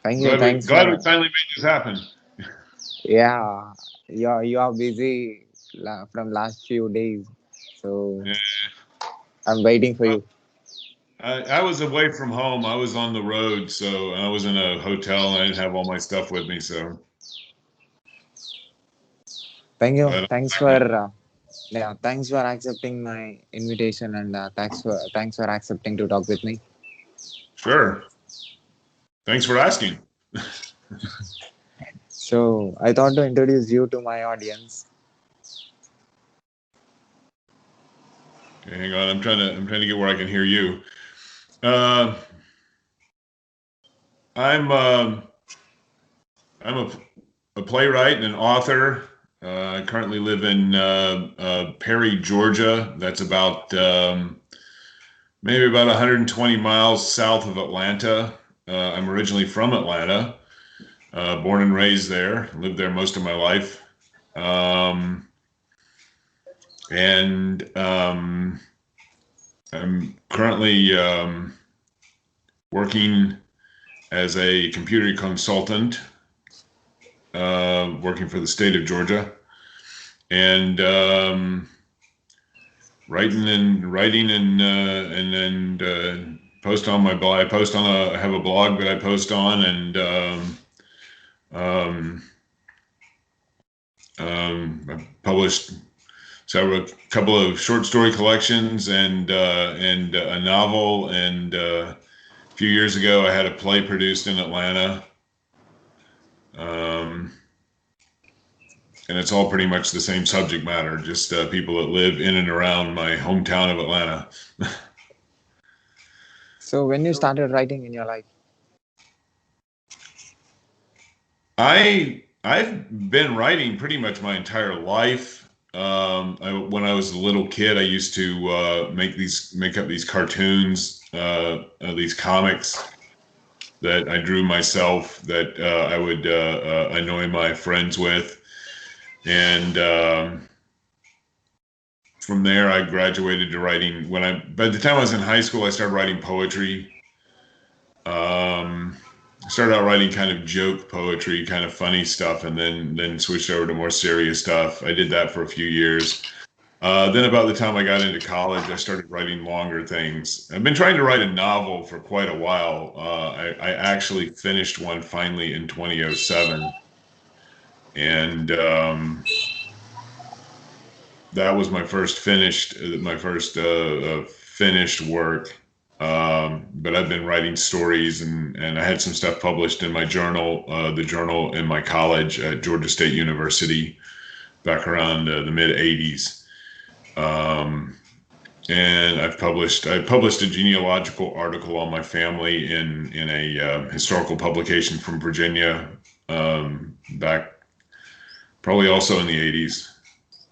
Thank you. Glad Thanks glad we for. finally made this happen. Yeah, you are busy from last few days, so Yeah. I'm waiting for Well, you. I was away from home. I was on the road, so I was in a hotel and I didn't have all my stuff with me. So, Thank you. but Thanks for. Yeah, thanks for accepting my invitation, and thanks for accepting to talk with me. sure. Thanks for asking. So I thought to introduce you to my audience. Okay, hang on. I'm trying to get where I can hear you. Uh, I'm I'm a playwright and an author. I currently live in Perry, Georgia. That's about maybe about 120 miles south of Atlanta. I'm originally from Atlanta, born and raised there. Lived there most of my life, and I'm currently working as a computer consultant, working for the state of Georgia, and writing and post on my blog. I post on I have a blog that I post on, and um, I published several couple of short story collections and a novel. And a few years ago, I had a play produced in Atlanta. Um, and it's all pretty much the same subject matter, just people that live in and around my hometown of Atlanta. So when you started writing in your life, I've been writing pretty much my entire life. When I was a little kid, I used to make up these cartoons, these comics that I drew myself that I would annoy my friends with, and from there I graduated to writing. By the time I was in high school, I started writing poetry. Um, Started out writing kind of joke poetry, kind of funny stuff, and then switched over to more serious stuff. I did that for a few years. Then about the time I got into college, I started writing longer things. I've been trying to write a novel for quite a while. I actually finished one finally in 2007, and that was my first finished work. But I've been writing stories, and I had some stuff published in my journal, the journal in my college at Georgia State University back around the mid 80s. Um, and I published a genealogical article on my family in a historical publication from Virginia back probably also in the 80s.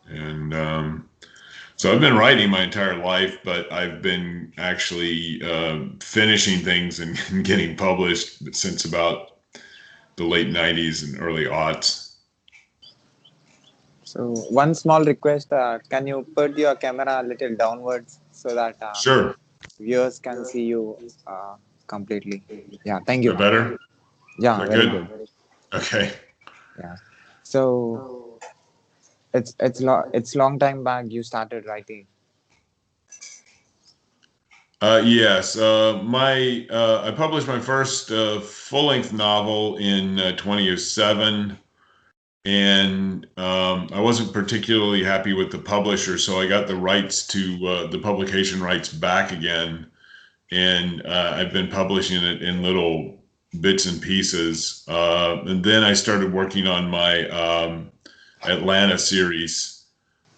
And so I've been writing my entire life, but I've been actually finishing things and getting published since about the late 90s and early aughts. so one small request: can you put your camera a little downwards so that Sure. viewers can see you completely? Yeah, thank Is you. that better? Is Yeah, that very good? good. Okay. Yeah. So it's long time back you started writing. Yes. I published my first full length novel in 2007. And I wasn't particularly happy with the publisher, so I got the rights to the publication rights back again, and I've been publishing it in little bits and pieces. And then I started working on my Atlanta series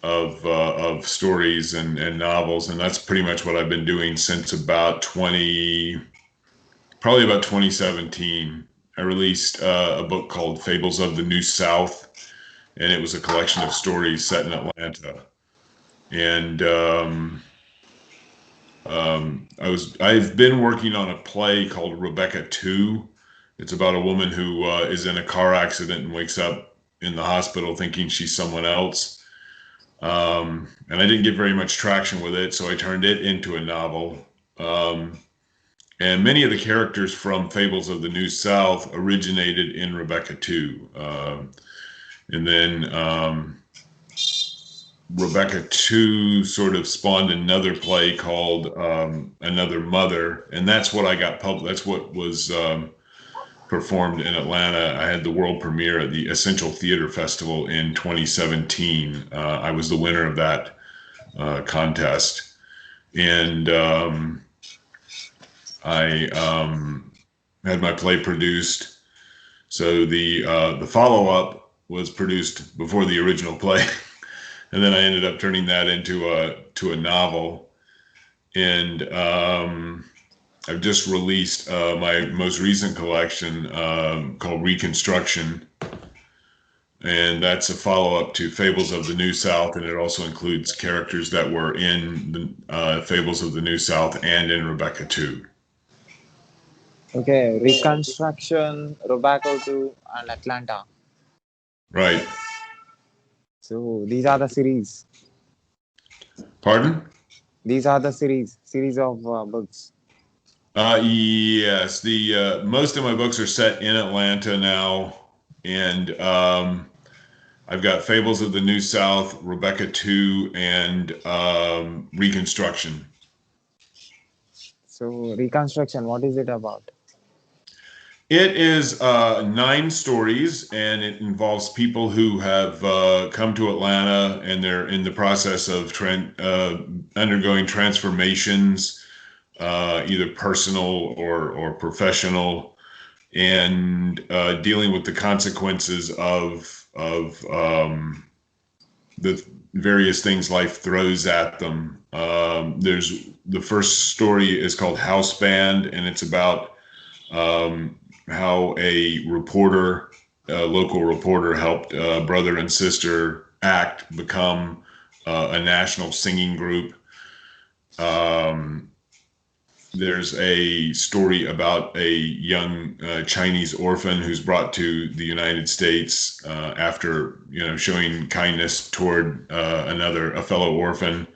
of stories and novels, and that's pretty much what I've been doing since probably about 2017. I released a book called Fables of the New South, and it was a collection of stories set in Atlanta. And I've been working on a play called Rebecca 2. It's about a woman who is in a car accident and wakes up in the hospital thinking she's someone else. And I didn't get very much traction with it, so I turned it into a novel. Um, and many of the characters from Fables of the New South originated in Rebecca 2. And then Rebecca 2 sort of spawned another play called Another Mother, and that's what I got published. That's what was performed in Atlanta. I had the world premiere at the Essential Theater Festival in 2017. I was the winner of that contest, and I had my play produced. So the follow-up was produced before the original play, and then I ended up turning that into a novel. And I've just released my most recent collection called Reconstruction, and that's a follow-up to Fables of the New South, and it also includes characters that were in the Fables of the New South and in Rebecca 2. Okay, Reconstruction, Robaco 2, and Atlanta. Right. So these are the series. Pardon? These are the series of books. Yes, the most of my books are set in Atlanta now, and I've got Fables of the New South, Rebecca 2, and Reconstruction. So Reconstruction, what is it about? It is 9 stories, and it involves people who have come to Atlanta, and they're in the process of undergoing transformations, either personal or professional, and dealing with the consequences of the various things life throws at them. There's the first story is called House Band, and it's about how a local reporter helped brother and sister act become a national singing group. There's a story about a young Chinese orphan who's brought to the United States after showing kindness toward a fellow orphan.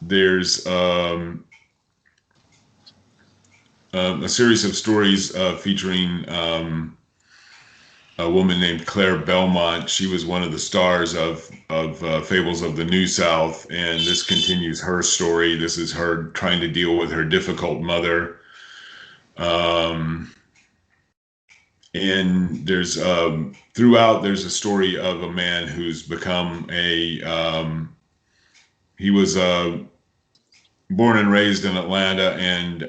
There's a series of stories featuring a woman named Claire Belmont. She was one of the stars of Fables of the New South, and this continues her story. This is her trying to deal with her difficult mother. And there's throughout there's a story of a man who's become he was born and raised in Atlanta, and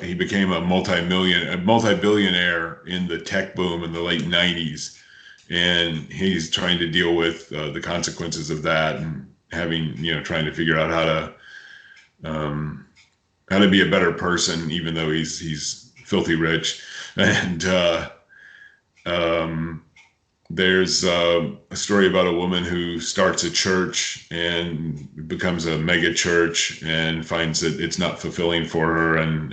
he became a multi-billionaire in the tech boom in the late 90s. And he's trying to deal with the consequences of that, and trying to figure out how to be a better person, even though he's filthy rich. And there's a story about a woman who starts a church and becomes a mega church and finds that it's not fulfilling for her, and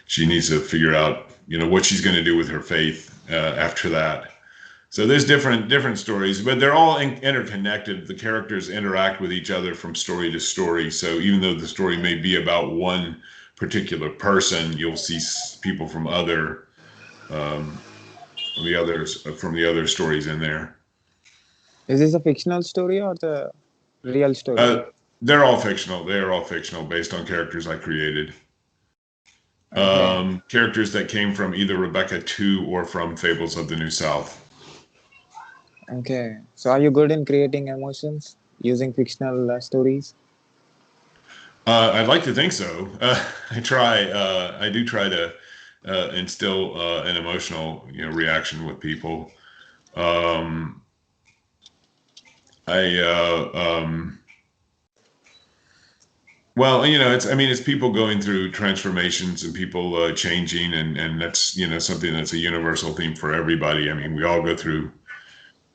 she needs to figure out what she's going to do with her faith after that. So there's different stories, but they're all interconnected. The characters interact with each other from story to story. So even though the story may be about one particular person, you'll see people from the other stories in there. Is this a fictional story or the real story? They're all fictional. They are all fictional, based on characters I created. Okay. Characters that came from either Rebecca 2 or from Fables of the New South. Okay. So are you good in creating emotions using fictional stories? I'd like to think so. I try. I do try to instill an emotional, reaction with people. Well, it's people going through transformations and people changing, and that's something that's a universal theme for everybody. I mean, we all go through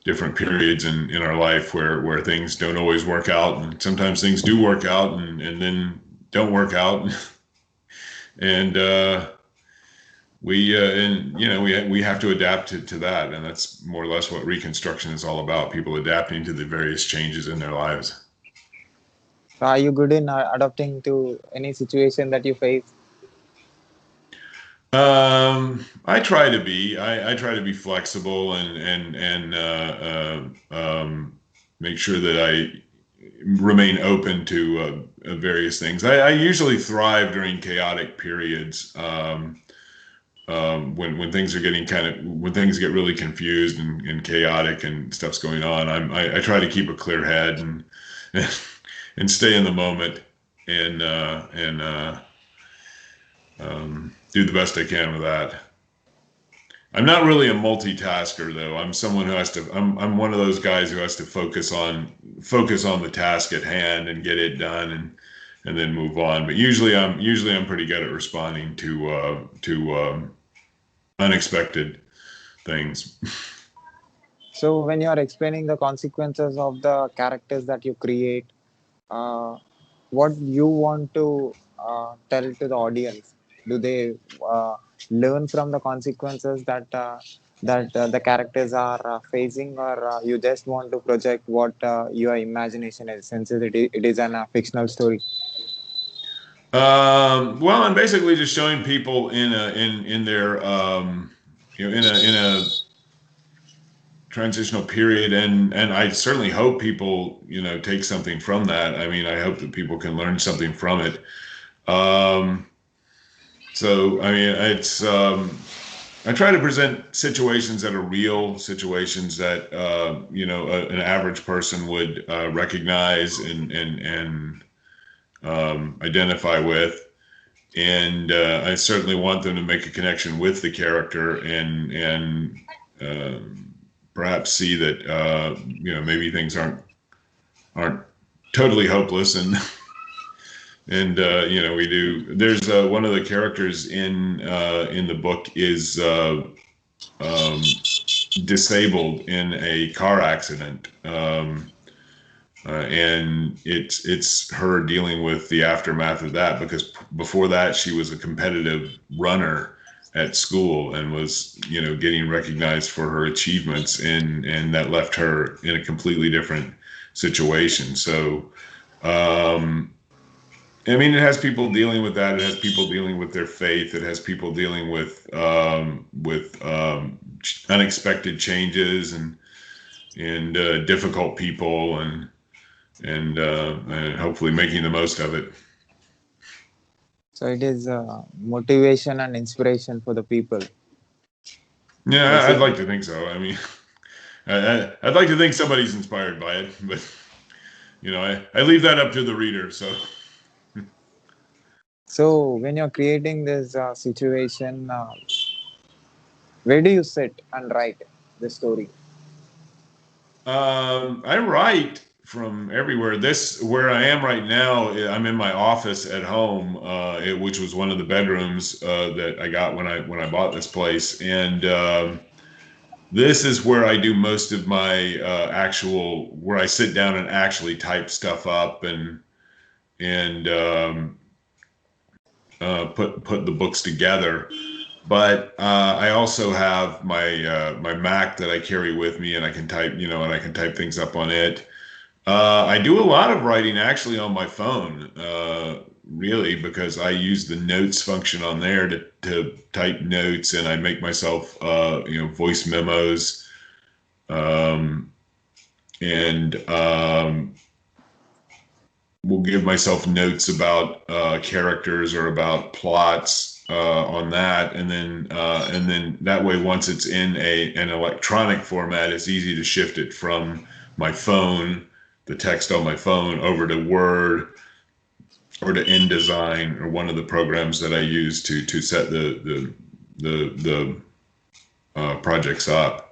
different periods in our life where things don't always work out, and sometimes things do work out and then don't work out. And we have to adapt to that, and that's more or less what Reconstruction is all about: people adapting to the various changes in their lives. So are you good in adapting to any situation that you face? I try to be. I try to be flexible and make sure that I remain open to various things. I usually thrive during chaotic periods. When things are getting when things get really confused and chaotic and stuff's going on, I try to keep a clear head and and stay in the moment and do the best I can with that. I'm not really a multitasker though. I'm someone who has to. I'm one of those guys who has to focus on the task at hand and get it done and then move on. But usually I'm pretty good at responding to unexpected things. So when you are explaining the consequences of the characters that you create, uh, what you want to tell to the audience? Do they learn from the consequences that the characters are facing, or you just want to project what your imagination is, since it is an fictional story? Well, I'm basically just showing people in their in a transitional period, and I certainly hope people take something from that. I mean, I hope that people can learn something from it. Um, so I mean, it's I try to present situations that are real, situations that an average person would recognize and identify with, and I certainly want them to make a connection with the character and perhaps see that maybe things aren't totally hopeless and we do. There's one of the characters in the book is um, disabled in a car accident. And it's her dealing with the aftermath of that, because before that she was a competitive runner at school and was getting recognized for her achievements, and that left her in a completely different situation. So I mean, it has people dealing with that. It has people dealing with their faith. It has people dealing with unexpected changes and difficult people and hopefully making the most of it. So it is motivation and inspiration for the people, Yeah, I'd basically. like to think so. I mean, I'd like to think somebody's inspired by it, but I leave that up to the reader. So So when you're creating this situation, where do you sit and write the story? I write from everywhere. This where I am right now. I'm in my office at home, which was one of the bedrooms that I got when I bought this place, and this is where I do most of my actual where I sit down and actually type stuff up and put the books together. But I also have my Mac that I carry with me, and I can type, and I can type things up on it. I do a lot of writing actually on my phone, really, because I use the notes function on there to type notes, and I make myself, voice memos, um, and will give myself notes about characters or about plots on that, and then that way, once it's in an electronic format, it's easy to shift it from my phone, the text on my phone, over to Word or to InDesign or one of the programs that I use to set the projects up.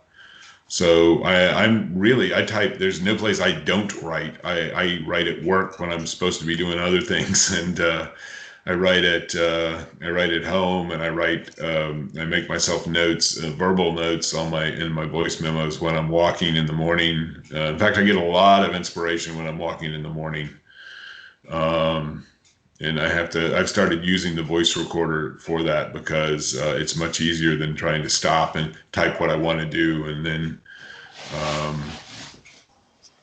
So I type. There's no place I don't write. I write at work when I'm supposed to be doing other things, and I write at home, and I make myself notes, verbal notes in my voice memos when I'm walking in the morning. In fact, I get a lot of inspiration when I'm walking in the morning. Um, and I've started using the voice recorder for that because it's much easier than trying to stop and type what I want to do and then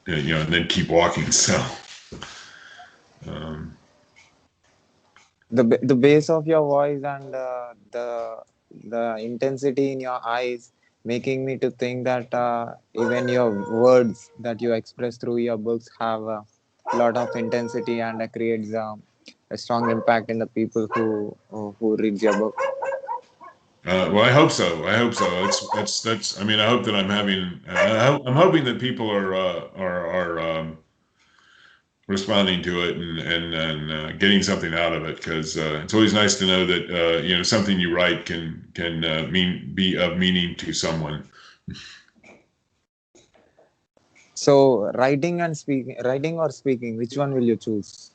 and then keep walking. So Um, The bass of your voice and the intensity in your eyes making me to think that even your words that you express through your books have a lot of intensity and creates a strong impact in the people who read your book. well, I hope so. I hope so. That's. I mean, I hope that I'm having. I'm hoping that people are responding to it and getting something out of it, because it's always nice to know that something you write can be of meaning to someone. So writing or speaking, which one will you choose?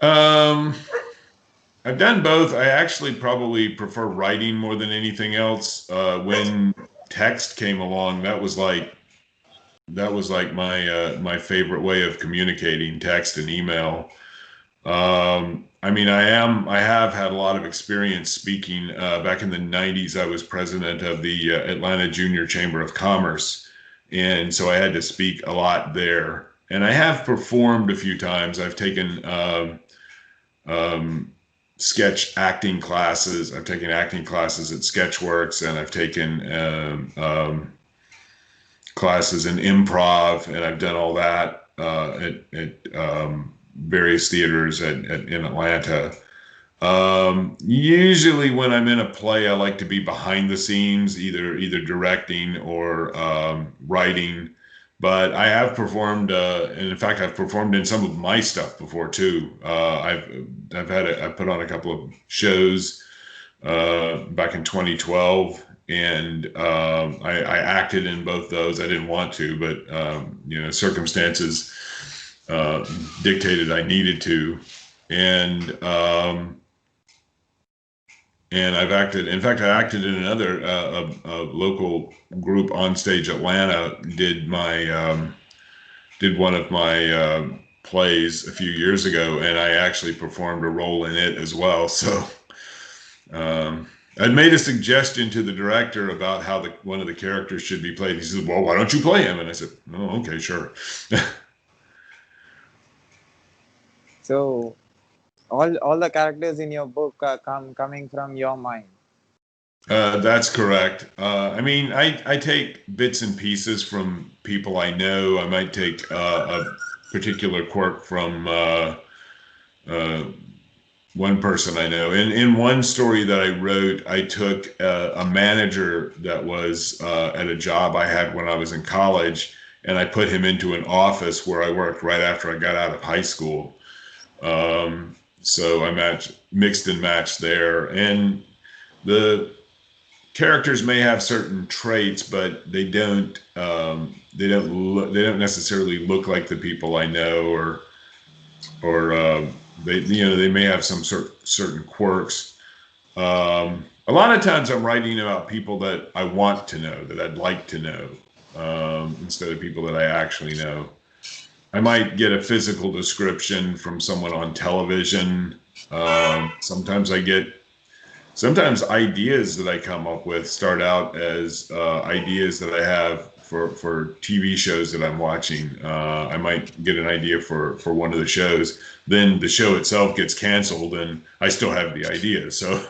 Um, I've done both. I actually probably prefer writing more than anything else. When text came along, that was like my favorite way of communicating, text and email. I mean, I have had a lot of experience speaking. Back in the 90s, I was president of the Atlanta Junior Chamber of Commerce. And so I had to speak a lot there. And I have performed a few times. I've taken um, sketch acting classes. I've taken acting classes at Sketchworks, and I've taken classes in improv, and I've done all that at various theaters in Atlanta. Usually when I'm in a play, I like to be behind the scenes, either directing or writing. But I have performed, and in fact, I've performed in some of my stuff before too. I've put on a couple of shows back in 2012, and I acted in both those. I didn't want to, but circumstances dictated I needed to, and and I've acted. In fact, I acted in another a local group on stage. Atlanta did one of my plays a few years ago, and I actually performed a role in it as well. So I'd made a suggestion to the director about how one of the characters should be played. He said, "Well, why don't you play him?" And I said, "Oh, okay, sure." So all the characters in your book are coming from your mind. That's correct. I mean, I take bits and pieces from people I know. I might take a particular quirk from uh, one person I know. In one story that I wrote, I took a manager that was at a job I had when I was in college, and I put him into an office where I worked right after I got out of high school. So I mixed and matched there, and the characters may have certain traits, but they don't necessarily look like the people I know, or they may have some certain quirks. A lot of times I'm writing about people that I want to know, that I'd like to know, instead of people that I actually know. I might get a physical description from someone on television. Sometimes sometimes ideas that I come up with start out as ideas that I have for TV shows that I'm watching. I might get an idea for one of the shows, then the show itself gets canceled, and I still have the idea. So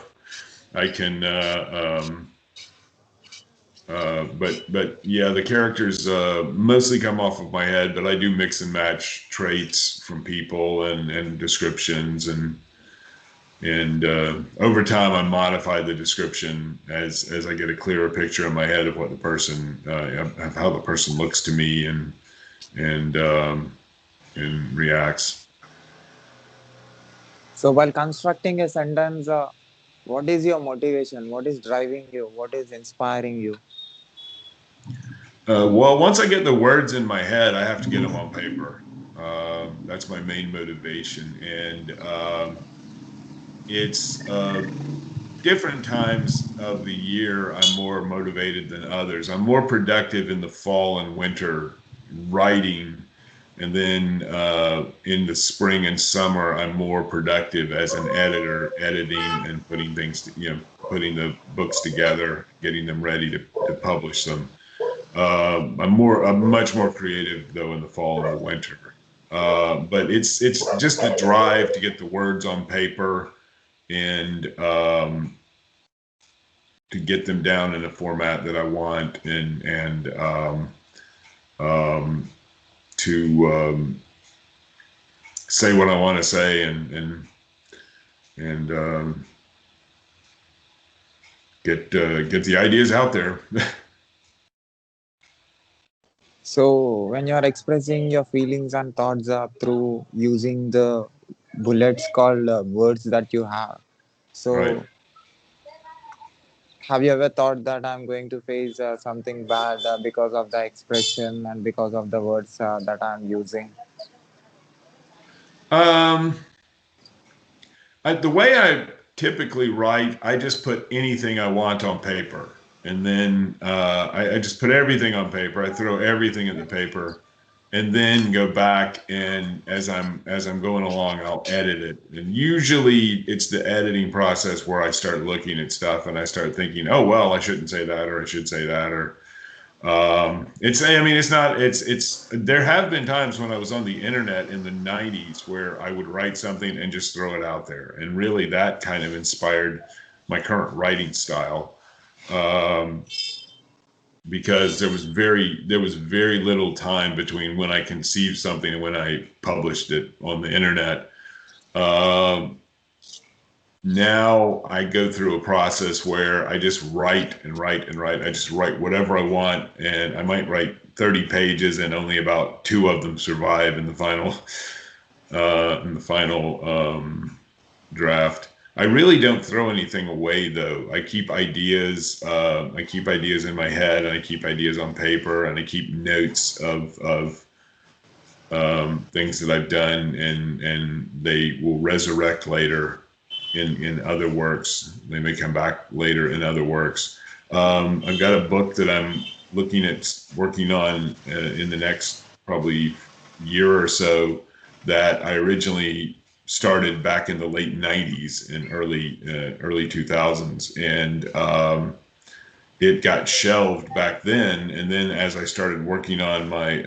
I can, but yeah, the characters mostly come off of my head, but I do mix and match traits from people and descriptions, and over time I modify the description as I get a clearer picture in my head of what the person of how the person looks to me and and reacts. So while constructing a sentence, what is your motivation? What is driving you? What is inspiring you? Well, once I get the words in my head, I have to get them on paper. That's my main motivation, and it's different times of the year I'm more motivated than others. I'm more productive in the fall and winter writing, and then in the spring and summer I'm more productive as an editor, editing and putting putting the books together, getting them ready to publish them. I'm much more creative though in the fall and the winter. But it's just the drive to get the words on paper and to get them down in a format that I want, and to say what I want to say, and get the ideas out there. So when you're expressing your feelings and thoughts through using the bullets called words that you have, Right. so have you ever thought that I'm going to face something bad because of the expression and because of the words that I'm using? Um, the way I typically write, I just put anything I want on paper, and then I just put everything on paper. I throw everything in the paper, and then go back, and as I'm going along, I'll edit it. And usually, it's the editing process where I start looking at stuff and I start thinking, oh well, I shouldn't say that, or I should say that, or it's, I mean, it's not, it's, there have been times when I was on the internet in the 90s where I would write something and just throw it out there. And really that kind of inspired my current writing style. Um, because there was very little time between when I conceived something and when I published it on the internet. Um, Now I go through a process where I just write and write and write. I just write whatever I want, and I might write 30 pages, and only about two of them survive in the final draft. I really don't throw anything away, though. I keep ideas. I keep ideas in my head, and I keep ideas on paper, and I keep notes of things that I've done, and they will resurrect later in other works. They may come back later in other works. I've got a book that I'm looking at working on in the next probably year or so that I originally started back in the late 90s and early 2000s, and it got shelved back then. And then as I started working on my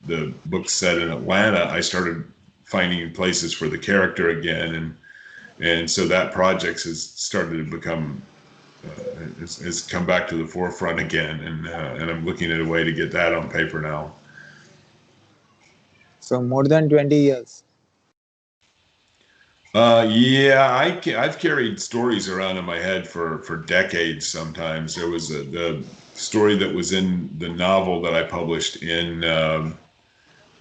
the book set in Atlanta, I started finding places for the character again, and so that project has started to become has come back to the forefront again, and I'm looking at a way to get that on paper now. So more than 20 years. Yeah, I've carried stories around in my head for decades. Sometimes there was the story that was in the novel that I published in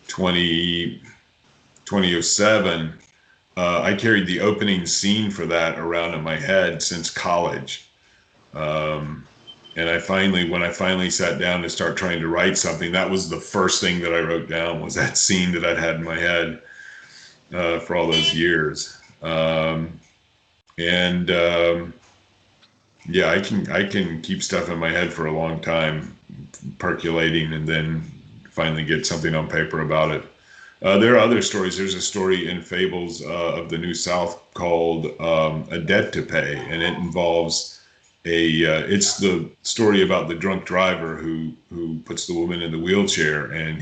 20 2007. I carried the opening scene for that around in my head since college. Um, and when I finally sat down to start trying to write something, that was the first thing that I wrote down, was that scene that I'd had in my head for all those years. And Yeah, I can keep stuff in my head for a long time, percolating, and then finally get something on paper about it. There are other stories. There's a story in Fables of the New South called "A Debt to Pay," and it involves it's the story about the drunk driver who puts the woman in the wheelchair, and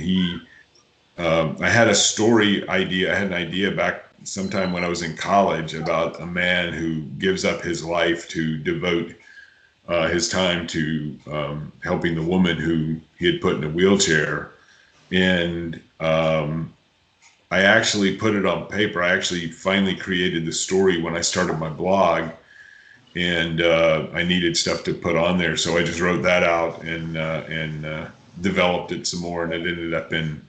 I had a story idea. I had an idea back sometime when I was in college about a man who gives up his life to devote his time to helping the woman who he had put in a wheelchair. And I actually put it on paper. I actually finally created the story when I started my blog, and I needed stuff to put on there, so I just wrote that out and developed it some more, and it ended up in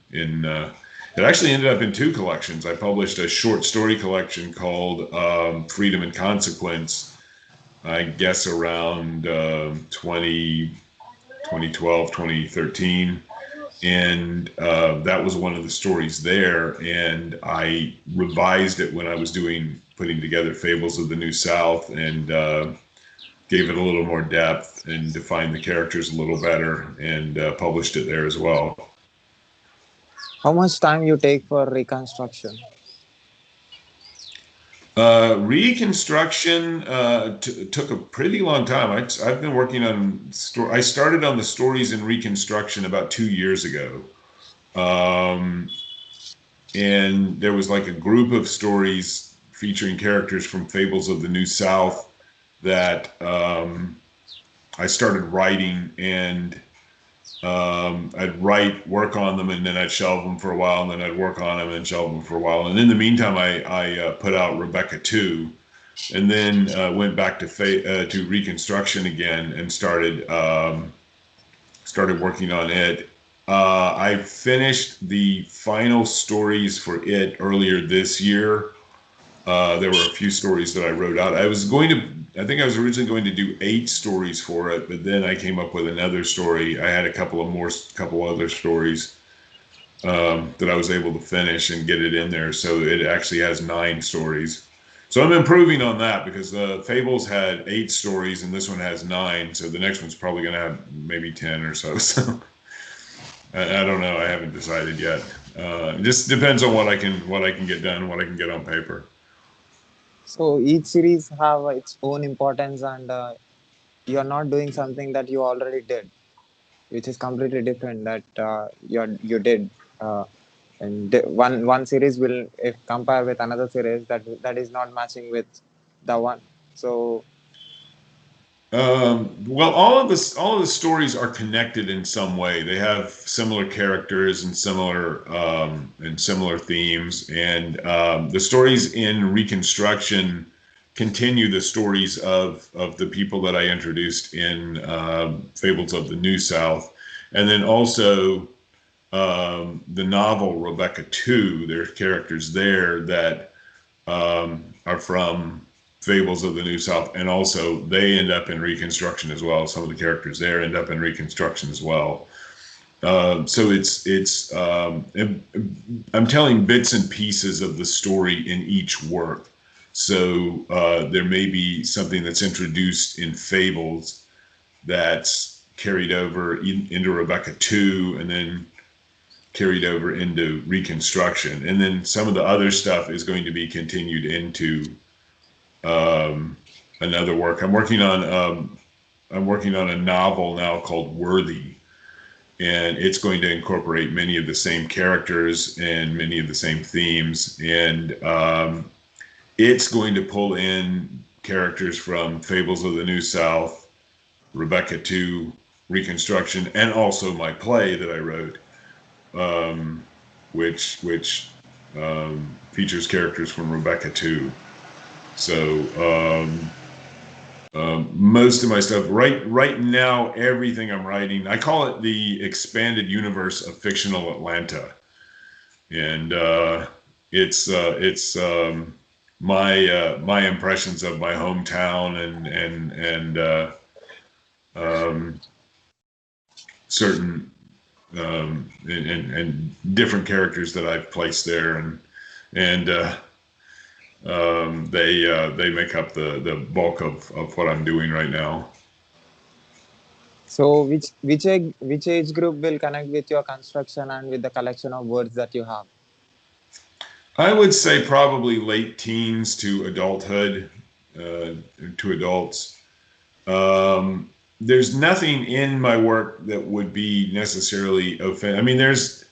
it actually ended up in two collections. I published a short story collection called Freedom and Consequence, I guess around 2012, 2013. And that was one of the stories there. And I revised it when I was putting together Fables of the New South, and gave it a little more depth and defined the characters a little better, and published it there as well. How much time you take for reconstruction? Reconstruction took a pretty long time. I've been working on I started on the stories in Reconstruction about 2 years ago. Um, and there was like a group of stories featuring characters from Fables of the New South that I started writing, and I'd work on them, and then I'd shelve them for a while, and then I'd work on them and shelve them for a while. And in the meantime, I put out Rebecca 2, and then went back to Reconstruction again and started working on it. I finished the final stories for it earlier this year. There were a few stories that I wrote out. I think I was originally going to do 8 stories for it, but then I came up with another story. I had a couple other stories that I was able to finish and get it in there. So it actually has 9 stories. So I'm improving on that, because Fables had 8 stories and this one has 9. So the next one's probably going to have maybe 10 or so. So I don't know. I haven't decided yet. It just depends on what I can get done, what I can get on paper. So each series have its own importance, and you're not doing something that you already did, which is completely different that you did. And one series will, if compare with another series, that is not matching with the one. So Well, all of the stories are connected in some way. They have similar characters and similar themes, and the stories in Reconstruction continue the stories of the people that I introduced in Fables of the New South, and then also the novel Rebecca 2. There are characters there that are from Fables of the New South, and also they end up in Reconstruction as well. Some of the characters there end up in Reconstruction as well. So I'm telling bits and pieces of the story in each work. So there may be something that's introduced in Fables that's carried over into Rebecca 2, and then carried over into Reconstruction, and then some of the other stuff is going to be continued into another work. I'm working on a novel now called Worthy, and it's going to incorporate many of the same characters and many of the same themes, and it's going to pull in characters from Fables of the New South, Rebecca 2, Reconstruction, and also my play that I wrote, which features characters from Rebecca 2. So most of my stuff right now, everything I'm writing, I call it the expanded universe of fictional Atlanta, and it's my impressions of my hometown and certain and different characters that I've placed there, and they make up the bulk of what I'm doing right now. so which age group will connect with your construction and with the collection of words that you have? I would say probably late teens to adulthood, to adults. There's nothing in my work that would be necessarily offensive. I mean, there's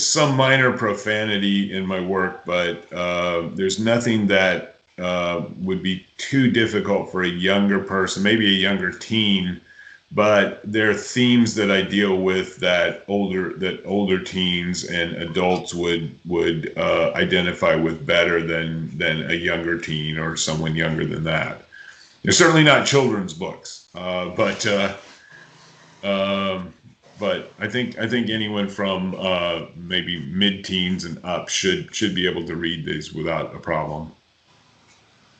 some minor profanity in my work, but there's nothing that would be too difficult for a younger person, maybe a younger teen. But there are themes that I deal with that older teens and adults would identify with better than a younger teen or someone younger than that. They're certainly not children's books, but I think anyone from maybe mid-teens and up should be able to read these without a problem.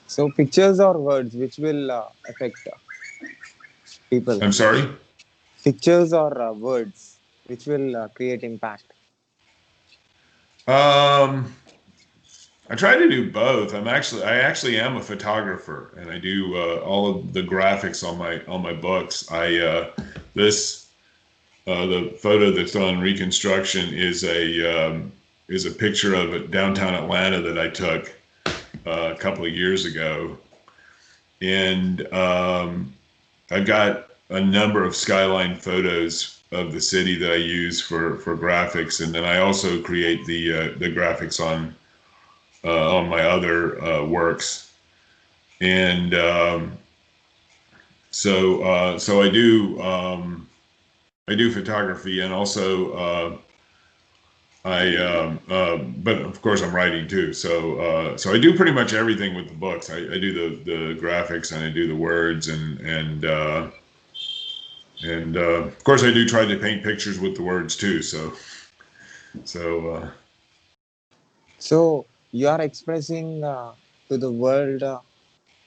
So pictures or words, which will affect people? I'm sorry? Pictures or words, which will create impact? I try to do both. I actually am a photographer, and I do all of the graphics on my books. The photo that's on Reconstruction is a picture of downtown Atlanta that I took a couple of years ago, and I've got a number of skyline photos of the city that I use for graphics, and then I also create the graphics on my other works. And so I do photography, and also but of course I'm writing too. So I do pretty much everything with the books. I do the graphics, and I do the words, and of course I do try to paint pictures with the words too. So So you are expressing to the world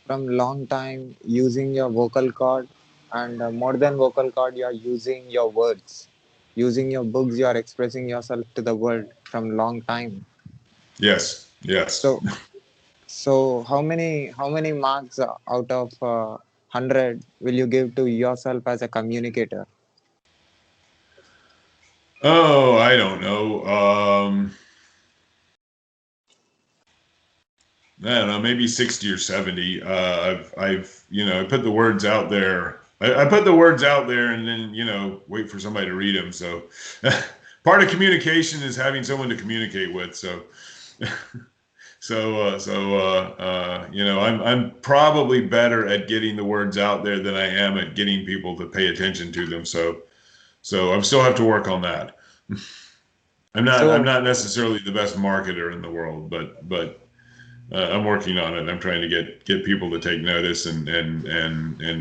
from long time using your vocal cord, and more than vocal cord, you are using your words, using your books. You are expressing yourself to the world from long time. yes, yes. So how many marks out of 100 will you give to yourself as a communicator? Oh, I don't know. I don't know, maybe 60 or 70. I've I put the words out there. I put the words out there, and then wait for somebody to read them. So part of communication is having someone to communicate with. I'm probably better at getting the words out there than I am at getting people to pay attention to them. So I still have to work on that. I'm So not necessarily the best marketer in the world, but I'm working on it. I'm trying to get people to take notice and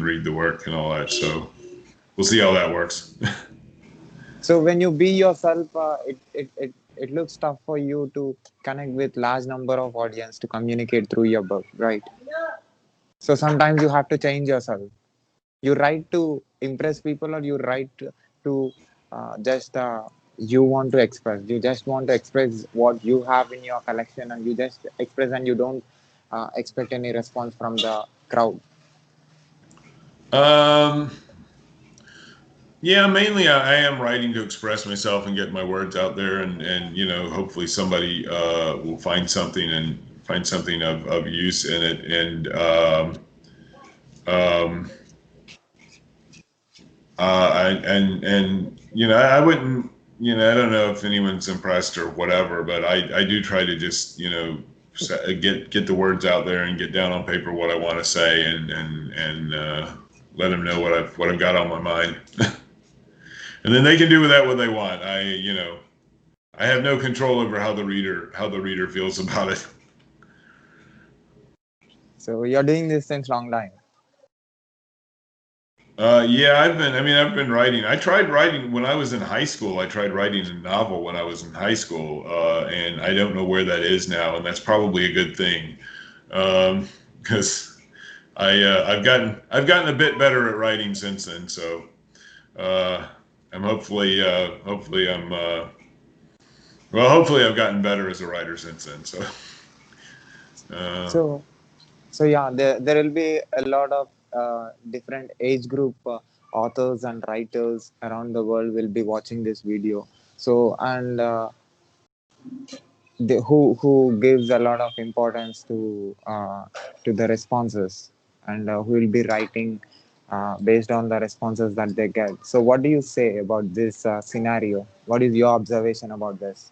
read the work and all that. So we'll see how that works. so when you be yourself, it looks tough for you to connect with large number of audience to communicate through your book, right? So sometimes you have to change yourself. You write to impress people, or you write to just you want to express. You just want to express what you have in your collection, and you just express, and you don't expect any response from the crowd. um, yeah, mainly I am writing to express myself and get my words out there, and hopefully somebody will find something of use in it. Um, and I wouldn't, I don't know if anyone's impressed or whatever, but I do try to just get the words out there and get down on paper what I want to say, and let them know what I've got on my mind. And then they can do with that what they want. I have no control over how the reader feels about it. So you're doing this since long time. Yeah, I've been writing. I tried writing when I was in high school. I tried writing a novel when I was in high school, and I don't know where that is now, and that's probably a good thing, because I've gotten a bit better at writing since then. So uh, I'm hopefully hopefully I've gotten better as a writer since then. So uh, So yeah, there will be a lot of different age group authors and writers around the world will be watching this video. So and who gives a lot of importance to the responses, and who will be writing based on the responses that they get. So what do you say about this scenario? What is your observation about this?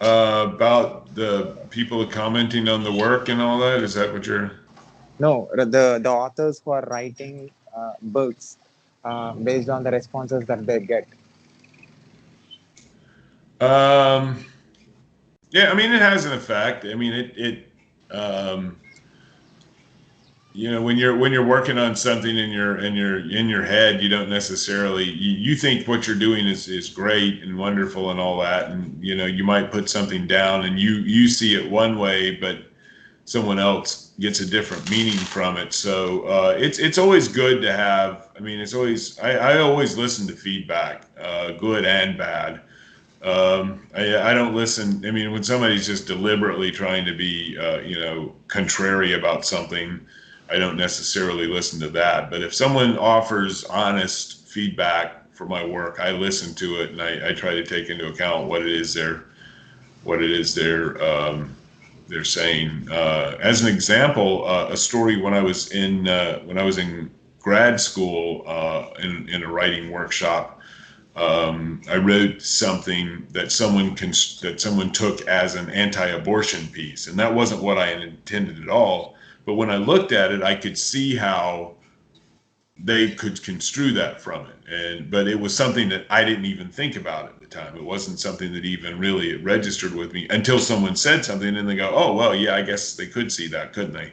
about the people commenting on the work and all that. Is that what you're? No, the authors who are writing books based on the responses that they get. Um, yeah, I mean, it has an effect. I mean, um, when you're working on something in your head, you don't necessarily you think what you're doing is great and wonderful and all that, and you might put something down and you see it one way, but someone else gets a different meaning from it. So it's always good to have. I mean, I always listen to feedback, good and bad. I don't listen. I mean, when somebody's just deliberately trying to be, contrary about something, I don't necessarily listen to that. But if someone offers honest feedback for my work, I listen to it, and I try to take into account what it is they're saying. As an example, a story when I was in grad school in a writing workshop. I wrote something that someone took as an anti-abortion piece, and that wasn't what I intended at all. But when I looked at it, I could see how they could construe that from it, but it was something that I didn't even think about at the time. It wasn't something that even really registered with me until someone said something, and they go, "Oh, well, yeah, I guess they could see that, couldn't they?"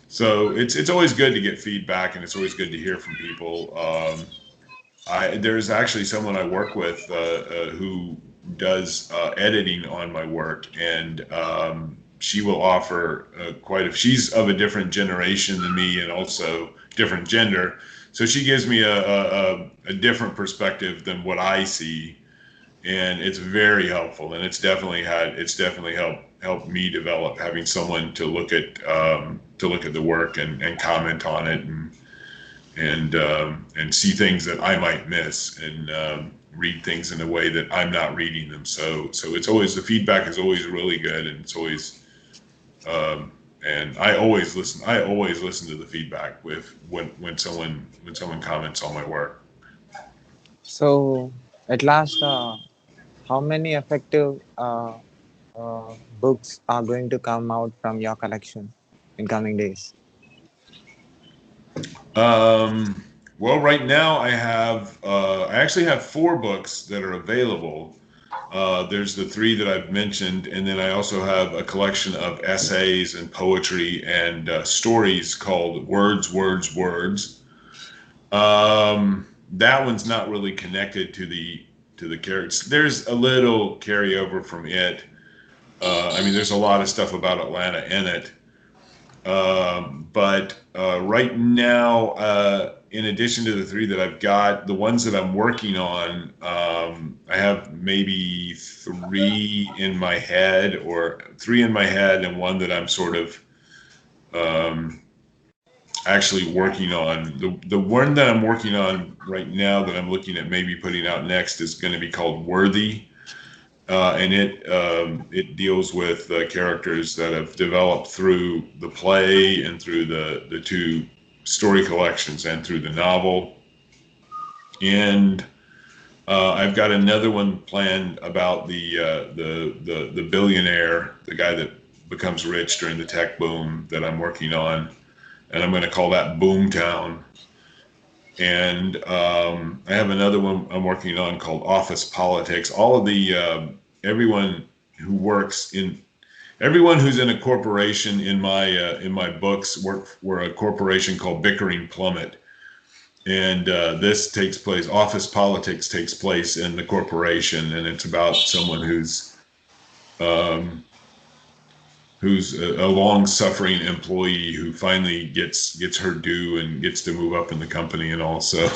So it's always good to get feedback, and it's always good to hear from people. There's actually someone I work with who does editing on my work, and she will offer she's of a different generation than me and also different gender. So she gives me a different perspective than what I see, and it's very helpful. And it's definitely helped me develop, having someone to look at the work and comment on it, and see things that I might miss, and read things in a way that I'm not reading them. So it's always, the feedback is always really good, and it's always and I always listen. I always listen to the feedback when someone comments on my work. So, at last, how many effective books are going to come out from your collection in coming days? Well, right now I actually have 4 books that are available. There's the 3 that I've mentioned, and then I also have a collection of essays and poetry and stories called Words, Words, Words. That one's not really connected to the characters. There's a little carryover from it. I mean, there's a lot of stuff about Atlanta in it. But right now, in addition to the 3 that I've got, the ones that I'm working on, I have maybe 3 in my head, or 3 in my head, and one that I'm sort of actually working on. The one that I'm working on right now that I'm looking at maybe putting out next is going to be called Worthy. And it deals with characters that have developed through the play and through the 2 story collections and through the novel. And I've got another one planned about the billionaire, the guy that becomes rich during the tech boom, that I'm working on, and I'm going to call that Boomtown. And I have another one I'm working on called Office Politics. All of the everyone who works in everyone who's in a corporation in my books work for a corporation called Bickering Plummet, and this takes place. Office Politics takes place in the corporation, and it's about someone um, who's a long-suffering employee who finally gets her due and gets to move up in the company, and also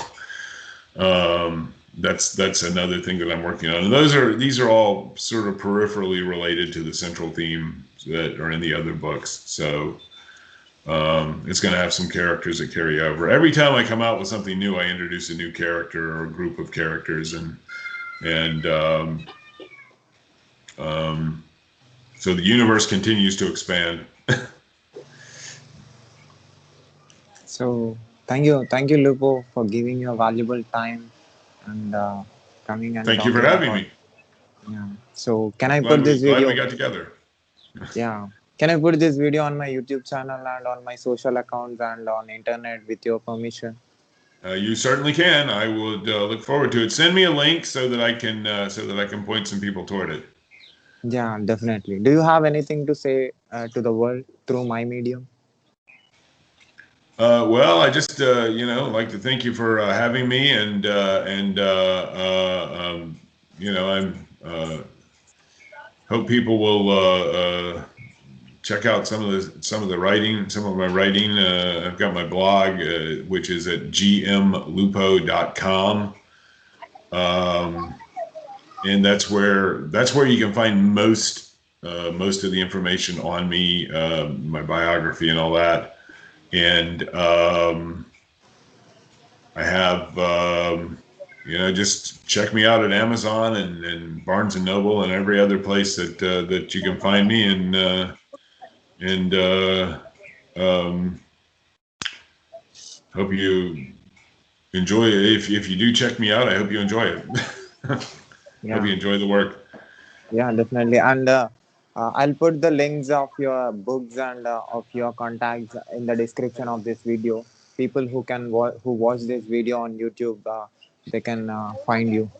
that's another thing that I'm working on. And these are all sort of peripherally related to the central theme that are in the other books. So it's going to have some characters that carry over. Every time I come out with something new, I introduce a new character or a group of characters, and so the universe continues to expand. So, thank you, Lupo, for giving your valuable time and coming and Thank you for talking having about. me. Yeah. So, can I put this Glad we video? got together. Yeah. Can I put this video on my YouTube channel and on my social accounts and on internet with your permission? You certainly can. I would look forward to it. Send me a link so that I can point some people toward it. Yeah, definitely. Do you have anything to say to the world through my medium? Well, I just like to thank you for having me, I'm hope people will check out some of the writing, some of my writing. I've got my blog, which is at gmlupo.com. And that's where you can find most of the information on me, my biography and all that. And I have just check me out at Amazon and Barnes and Noble and every other place that you can find me, and um, hope you enjoy it. If you do check me out, I hope you enjoy it. Hope Yeah, you enjoy the work. yeah, definitely. And I'll put the links of your books and of your contacts in the description of this video. People who can who watch this video on YouTube, they can find you.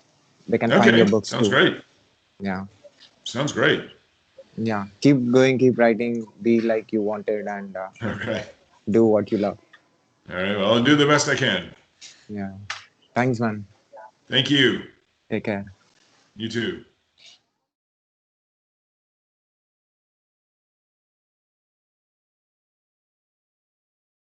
They can find your Okay, books sounds too. great. Yeah, Sounds great. yeah. Keep going, keep writing. Be like you wanted, and Okay. do what you love. All right. Well, I'll do the best I can. Yeah. Thanks, man. Thank you. Take care. You too.